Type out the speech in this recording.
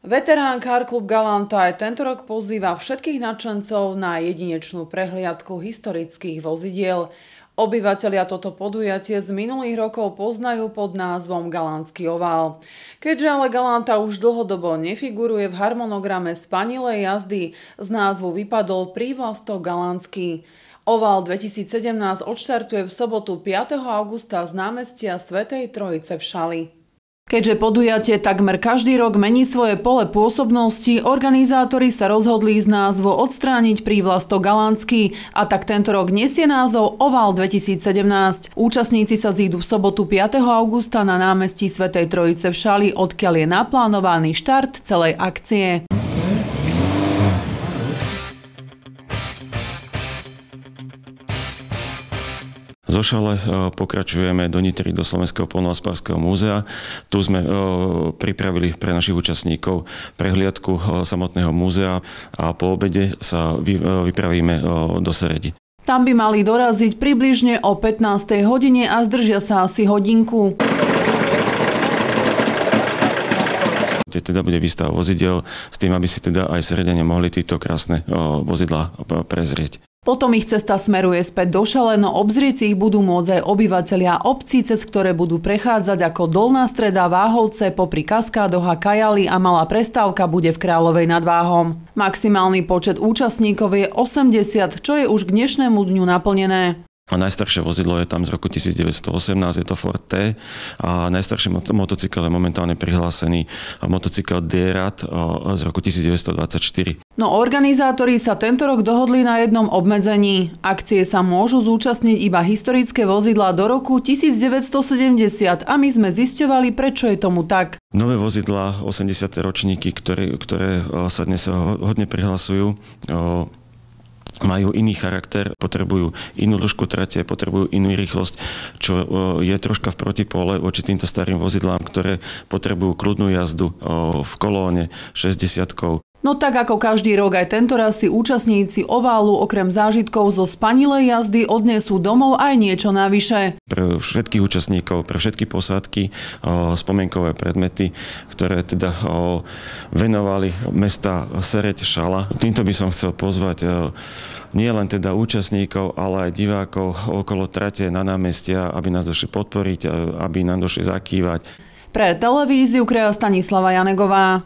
Veterán Car Club Galanta aj tento rok pozýva všetkých nadšencov na jedinečnú prehliadku historických vozidiel. Obyvatelia toto podujatie z minulých rokov poznajú pod názvom Galantský ovál. Keďže ale Galanta už dlhodobo nefiguruje v harmonograme spanilej jazdy, z názvu vypadol prívlastok Galantský. Ovál 2017 odštartuje v sobotu 5. augusta z námestia Svätej Trojice v Šali. Keďže podujatie takmer každý rok mení svoje pole pôsobnosti, organizátori sa rozhodli z názvu odstrániť prívlastok Galantský a tak tento rok nesie názov Ovál 2017. Účastníci sa zídu v sobotu 5. augusta na námestí Svätej Trojice v Šali, odkiaľ je naplánovaný štart celej akcie. Zo Šale pokračujeme do Nitry, do Slovenského poľnohospodárskeho múzea. Tu sme pripravili pre našich účastníkov prehliadku samotného múzea a po obede sa vypravíme do Seredi. Tam by mali doraziť približne o 15. hodine a zdržia sa asi hodinku. Teda bude výstava vozidel s tým, aby si teda aj Serediania mohli tieto krásne vozidlá prezrieť. Potom ich cesta smeruje späť do Šale, no obzrieť si ich budú môcť aj obyvatelia obcí, cez ktoré budú prechádzať ako Dolná Streda, Váhovce, popri Kaskádoch a Kajali a malá prestávka bude v Kráľovej nad Váhom. Maximálny počet účastníkov je 80, čo je už k dnešnému dňu naplnené. A najstaršie vozidlo je tam z roku 1918, je to Ford T a najstarší motocykel je momentálne prihlásený motocykel D-Rad z roku 1924. No organizátori sa tento rok dohodli na jednom obmedzení. Akcie sa môžu zúčastniť iba historické vozidlá do roku 1970 a my sme zisťovali, prečo je tomu tak. Nové vozidlá, 80. ročníky, ktoré sa dnes hodne prihlasujú, majú iný charakter, potrebujú inú dĺžku trate, potrebujú inú rýchlosť, čo je troška v protipole voči týmto starým vozidlám, ktoré potrebujú kľudnú jazdu v kolóne 60-kou. No tak ako každý rok, aj tento raz si účastníci oválu okrem zážitkov zo spanilej jazdy odnesú domov aj niečo navyše. Pre všetkých účastníkov, pre všetky posádky spomienkové predmety, ktoré teda venovali mesta Sereď, Šala. Týmto by som chcel pozvať nie len teda účastníkov, ale aj divákov okolo trate na námestia, aby nás došli podporiť, aby nám došli zakývať. Pre televíziu Stanislava Janegová.